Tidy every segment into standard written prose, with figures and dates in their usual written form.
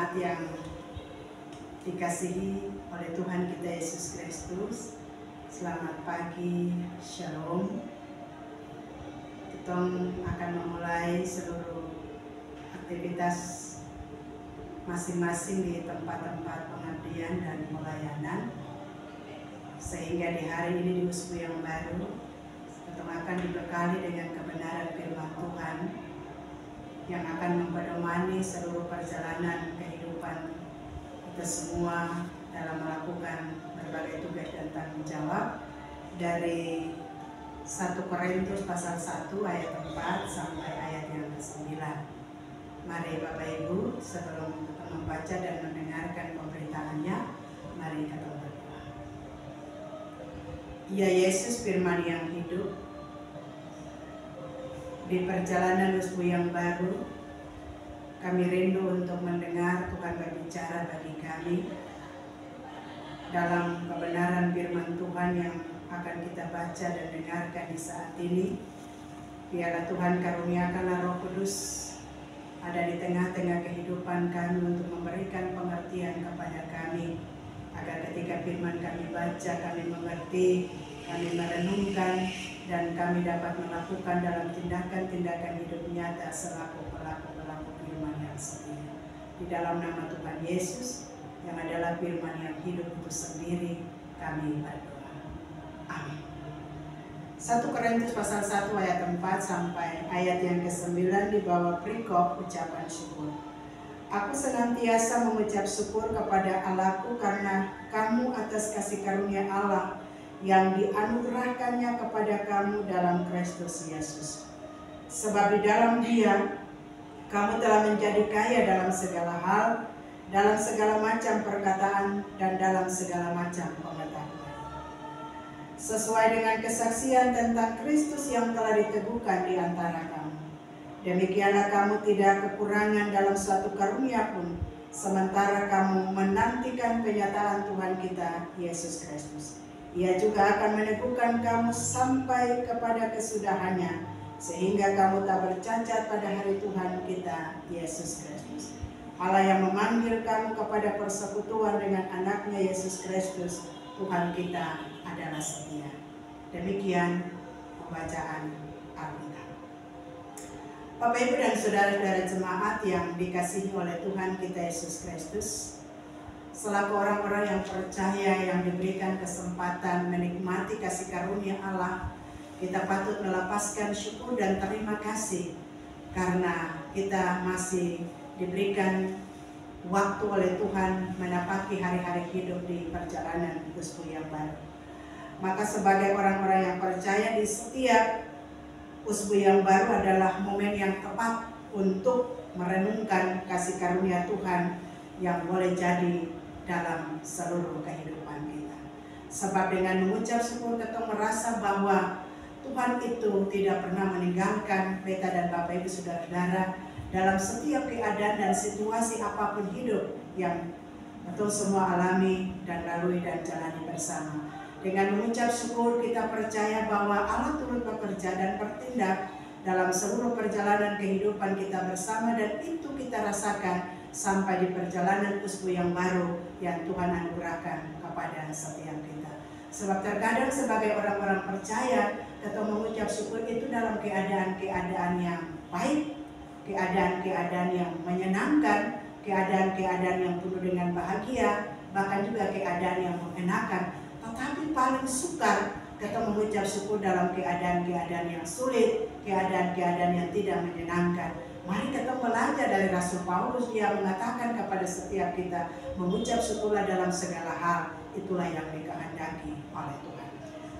jemaat yang dikasihi oleh Tuhan kita Yesus Kristus, selamat pagi, shalom. Kita akan memulai seluruh aktivitas masing-masing di tempat-tempat pengabdian dan pelayanan, sehingga di hari ini di usbu yang baru kita akan dibekali dengan kebenaran firman Tuhan yang akan mempedomani seluruh perjalanan kehidupan kita semua dalam melakukan berbagai tugas dan tanggung jawab, dari 1 Korintus pasal 1 ayat 4 sampai ayat yang ke-9. Mari Bapak Ibu, sebelum kita membaca dan mendengarkan pemberitaannya, mari kita berdoa. Ya Yesus, firman yang hidup, di perjalanan usbu yang baru, kami rindu untuk mendengar Tuhan berbicara bagi kami dalam kebenaran firman Tuhan yang akan kita baca dan dengarkan di saat ini. Biarlah Tuhan karuniakanlah Roh Kudus ada di tengah-tengah kehidupan kami untuk memberikan pengertian kepada kami, agar ketika firman kami baca, kami mengerti, kami merenungkan, dan kami dapat melakukan dalam tindakan-tindakan hidup nyata selaku pelaku-pelaku firman yang setia. Di dalam nama Tuhan Yesus yang adalah firman yang hidup itu sendiri, kami berdoa. Amin. 1 Korintus pasal 1 ayat 4 sampai ayat yang ke-9 di bawah perikop ucapan syukur. Aku senantiasa mengucap syukur kepada Allahku karena kamu atas kasih karunia Allah yang dianugerahkannya kepada kamu dalam Kristus Yesus. Sebab di dalam Dia kamu telah menjadi kaya dalam segala hal, dalam segala macam perkataan dan dalam segala macam pengetahuan. Sesuai dengan kesaksian tentang Kristus yang telah diteguhkan di antara kamu. Demikianlah kamu tidak kekurangan dalam suatu karunia pun, sementara kamu menantikan penyataan Tuhan kita Yesus Kristus. Ia juga akan meneguhkan kamu sampai kepada kesudahannya, sehingga kamu tak bercacat pada hari Tuhan kita Yesus Kristus. Allah yang memanggil kamu kepada persekutuan dengan anaknya Yesus Kristus, Tuhan kita adalah setia. Demikian pembacaan Alkitab. Bapak Ibu dan saudara-saudara jemaat yang dikasihi oleh Tuhan kita Yesus Kristus, selaku orang-orang yang percaya yang diberikan kesempatan menikmati kasih karunia Allah, kita patut melepaskan syukur dan terima kasih karena kita masih diberikan waktu oleh Tuhan menapaki hari-hari hidup di perjalanan usbu yang baru. Maka sebagai orang-orang yang percaya, di setiap usbu yang baru adalah momen yang tepat untuk merenungkan kasih karunia Tuhan yang boleh jadi dalam seluruh kehidupan kita. Sebab dengan mengucap syukur kita merasa bahwa Tuhan itu tidak pernah meninggalkan beta dan Bapak Ibu saudara-saudara dalam setiap keadaan dan situasi apapun hidup yang betul semua alami dan lalui dan jalani bersama. Dengan mengucap syukur kita percaya bahwa Allah turut bekerja dan bertindak dalam seluruh perjalanan kehidupan kita bersama, dan itu kita rasakan sampai di perjalanan usbu yang baru yang Tuhan anugerahkan kepada setiap kita. Sebab terkadang sebagai orang-orang percaya, kita mengucap syukur itu dalam keadaan-keadaan yang baik, keadaan-keadaan yang menyenangkan, keadaan-keadaan yang penuh dengan bahagia, bahkan juga keadaan yang mengenakan. Tetapi paling sukar kita mengucap syukur dalam keadaan-keadaan yang sulit, keadaan-keadaan yang tidak menyenangkan. Mari kita belajar dari Rasul Paulus, dia mengatakan kepada setiap kita, mengucap syukurlah dalam segala hal, itulah yang dikehendaki oleh Tuhan.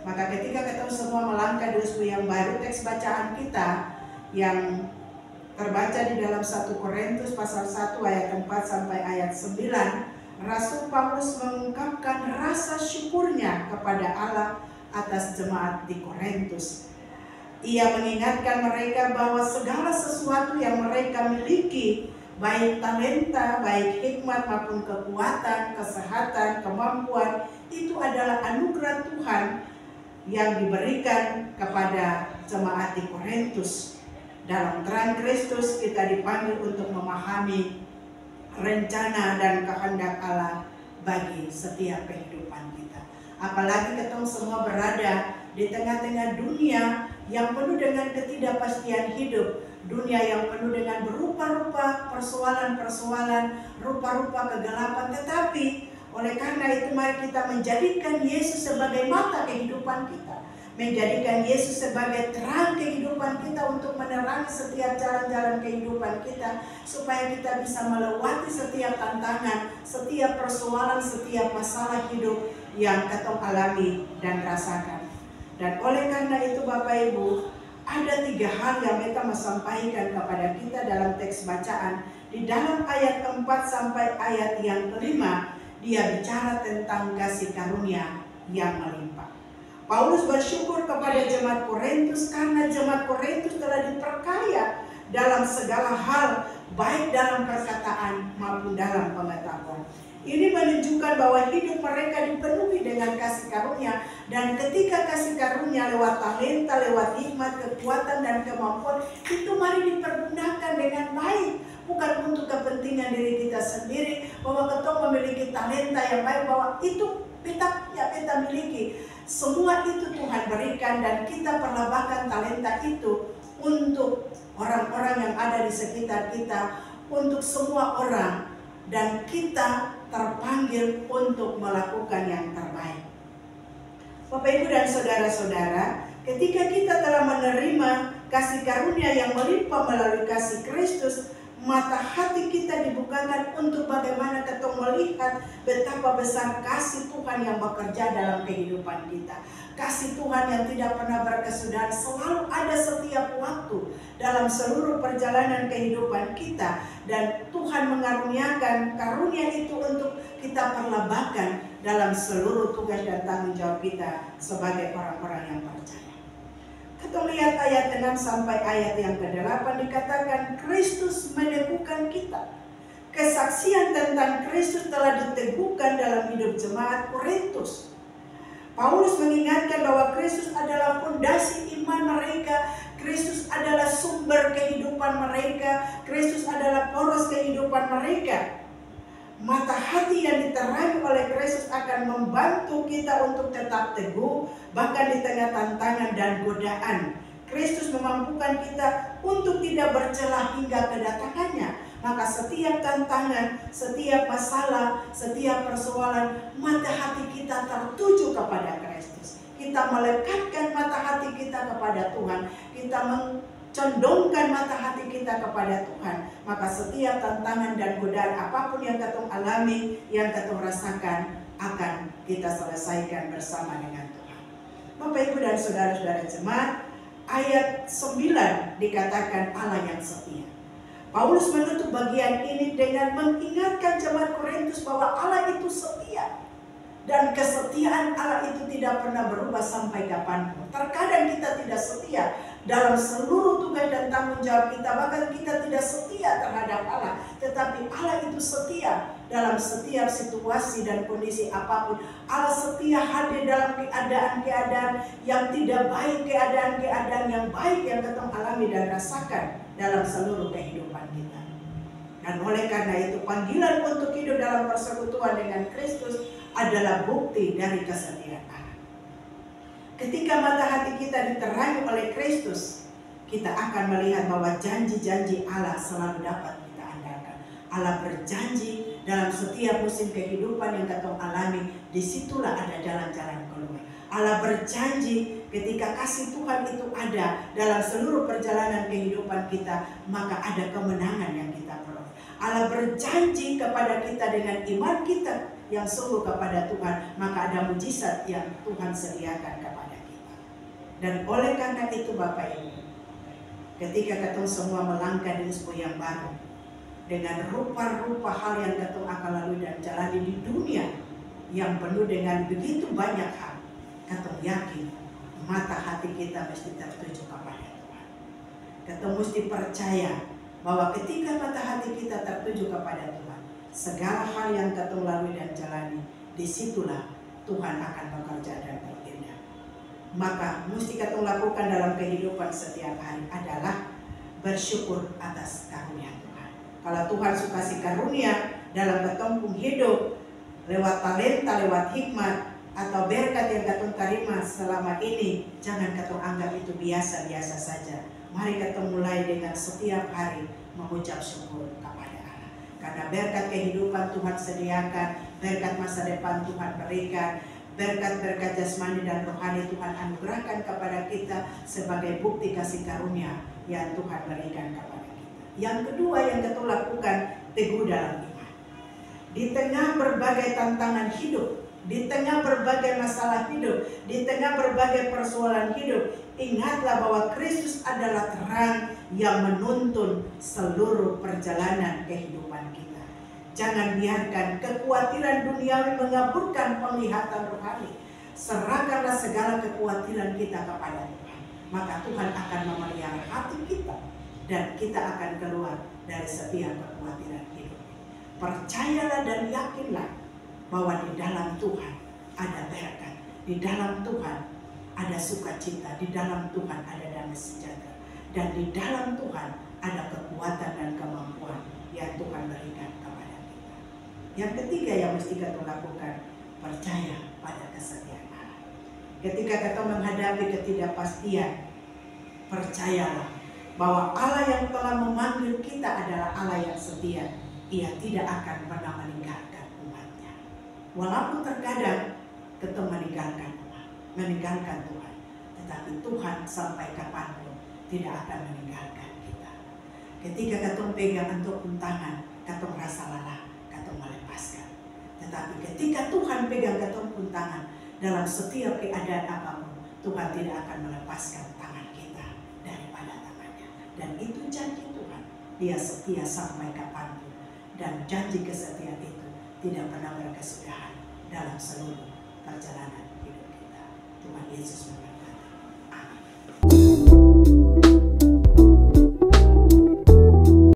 Maka ketika kita semua melangkah di usbu yang baru, teks bacaan kita yang terbaca di dalam 1 Korintus pasal 1 ayat 4 sampai ayat 9, Rasul Paulus mengungkapkan rasa syukurnya kepada Allah atas jemaat di Korintus. Ia mengingatkan mereka bahwa segala sesuatu yang mereka miliki, baik talenta, baik hikmat maupun kekuatan, kesehatan, kemampuan, itu adalah anugerah Tuhan yang diberikan kepada jemaat di Korintus. Dalam terang Kristus kita dipanggil untuk memahami rencana dan kehendak Allah bagi setiap kehidupan kita. Apalagi ketong semua berada di tengah-tengah dunia yang penuh dengan ketidakpastian hidup, dunia yang penuh dengan berupa-rupa persoalan-persoalan, rupa-rupa kegelapan. Tetapi oleh karena itu mari kita menjadikan Yesus sebagai mata kehidupan kita, menjadikan Yesus sebagai terang kehidupan kita untuk menerangi setiap jalan-jalan kehidupan kita, supaya kita bisa melewati setiap tantangan, setiap persoalan, setiap masalah hidup yang ketong alami dan rasakan. Dan oleh karena itu Bapak Ibu, ada 3 hal yang kita mau sampaikan kepada kita dalam teks bacaan. Di dalam ayat 4 sampai ayat yang kelima, dia bicara tentang kasih karunia yang melimpah. Paulus bersyukur kepada jemaat Korintus karena jemaat Korintus telah diperkaya dalam segala hal, baik dalam perkataan maupun dalam pengetahuan. Ini menunjukkan bahwa hidup mereka dipenuhi dengan kasih karunia, dan ketika kasih karunia lewat talenta, lewat hikmat, kekuatan dan kemampuan itu mari dipergunakan dengan baik, bukan untuk kepentingan diri kita sendiri, bahwa kita memiliki talenta yang baik, bahwa itu kita miliki. Semua itu Tuhan berikan dan kita perlambahkan talenta itu untuk orang-orang yang ada di sekitar kita, untuk semua orang, dan kita terpanggil untuk melakukan yang terbaik. Bapak Ibu dan saudara-saudara, ketika kita telah menerima kasih karunia yang melimpah melalui kasih Kristus, mata hati kita dibukakan untuk bagaimana kita melihat betapa besar kasih Tuhan yang bekerja dalam kehidupan kita. Kasih Tuhan yang tidak pernah berkesudahan, selalu ada setiap waktu dalam seluruh perjalanan kehidupan kita. Dan Tuhan mengaruniakan karunia itu untuk kita perlambahkan dalam seluruh tugas dan tanggung jawab kita sebagai orang-orang yang percaya. Kita lihat ayat 6 sampai ayat yang ke-8 dikatakan Kristus meneguhkan kita. Kesaksian tentang Kristus telah diteguhkan dalam hidup jemaat Korintus. Paulus mengingatkan bahwa Kristus adalah fondasi iman mereka, Kristus adalah sumber kehidupan mereka, Kristus adalah poros kehidupan mereka. Mata hati yang diterangi oleh Kristus akan membantu kita untuk tetap teguh bahkan di tengah tantangan dan godaan. Kristus memampukan kita untuk tidak bercelah hingga kedatangannya. Maka setiap tantangan, setiap masalah, setiap persoalan, mata hati kita tertuju kepada Kristus. Kita melekatkan mata hati kita kepada Tuhan. Kita condongkan mata hati kita kepada Tuhan, maka setiap tantangan dan godaan apapun yang kita alami, yang kita rasakan, akan kita selesaikan bersama dengan Tuhan. Bapak Ibu dan saudara-saudara jemaat, ayat 9 dikatakan Allah yang setia. Paulus menutup bagian ini dengan mengingatkan jemaat Korintus bahwa Allah itu setia. Dan kesetiaan Allah itu tidak pernah berubah sampai kapanpun. Terkadang kita tidak setia dalam seluruh tugas dan tanggung jawab kita, bahkan kita tidak setia terhadap Allah. Tetapi Allah itu setia dalam setiap situasi dan kondisi apapun. Allah setia hadir dalam keadaan-keadaan yang tidak baik, keadaan-keadaan yang baik yang kita alami dan rasakan dalam seluruh kehidupan kita. Dan oleh karena itu panggilan untuk hidup dalam persekutuan dengan Kristus adalah bukti dari kesetiaan Allah. Ketika mata hati kita diterangi oleh Kristus, kita akan melihat bahwa janji-janji Allah selalu dapat kita andalkan. Allah berjanji dalam setiap musim kehidupan yang kita alami, disitulah ada jalan-jalan keluar. Allah berjanji ketika kasih Tuhan itu ada dalam seluruh perjalanan kehidupan kita, maka ada kemenangan yang kita peroleh. Allah berjanji kepada kita dengan iman kita yang sungguh kepada Tuhan, maka ada mujizat yang Tuhan sediakan kepada kita. Dan oleh karena itu Bapak Ibu, ketika kita semua melangkah di usia yang baru, dengan rupa-rupa hal yang kita akan lalui dan jalani di dunia yang penuh dengan begitu banyak hal, kita yakin mata hati kita mesti tertuju kepada Tuhan. Kita mesti percaya bahwa ketika mata hati kita tertuju kepada Tuhan, segala hal yang kita lalui dan jalani, disitulah Tuhan akan bekerja dan bertindak. Maka mesti kita lakukan dalam kehidupan setiap hari adalah bersyukur atas karunia Tuhan. Kalau Tuhan suka kasih karunia dalam ketempung hidup, lewat talenta, lewat hikmat, atau berkat yang katong terima selama ini, jangan katong anggap itu biasa-biasa saja. Mari katong mulai dengan setiap hari mengucap syukur kepada Allah. Karena berkat kehidupan Tuhan sediakan, berkat masa depan Tuhan berikan, berkat-berkat jasmani dan rohani Tuhan anugerahkan kepada kita sebagai bukti kasih karunia yang Tuhan berikan kepada kita. Yang kedua yang kita lakukan, teguh dalam iman. Di tengah berbagai tantangan hidup, di tengah berbagai masalah hidup, di tengah berbagai persoalan hidup, ingatlah bahwa Kristus adalah terang yang menuntun seluruh perjalanan kehidupan kita. Jangan biarkan kekhawatiran duniawi mengaburkan penglihatan rohani. Serahkanlah segala kekhawatiran kita kepada Tuhan. Maka Tuhan akan memelihara hati kita dan kita akan keluar dari setiap kekhawatiran hidup. Percayalah dan yakinlah bahwa di dalam Tuhan ada berkat, di dalam Tuhan ada sukacita, di dalam Tuhan ada damai sejahtera, dan di dalam Tuhan ada kekuatan dan kemampuan yang Tuhan berikan kepada kita. Yang ketiga yang mesti kita lakukan, percaya pada kesetiaan Allah. Ketika kita menghadapi ketidakpastian, percayalah bahwa Allah yang telah memanggil kita adalah Allah yang setia. Ia tidak akan pernah meninggalkan umatnya. Walaupun terkadang kita meninggalkan Tuhan, tetapi Tuhan sampai kapanpun tidak akan meninggalkan kita. Ketika kita pegang untuk tangan, kita merasa lelah, kita melepaskan. Tetapi ketika Tuhan pegang kita tangan dalam setiap keadaan apapun, Tuhan tidak akan melepaskan tangan kita daripada tangannya. Dan itu janji Tuhan, Dia setia sampai kapanpun. Dan janji kesetiaan itu tidak pernah berkesudahan dalam seluruh perjalanan hidup kita. Tuhan Yesus memberkati.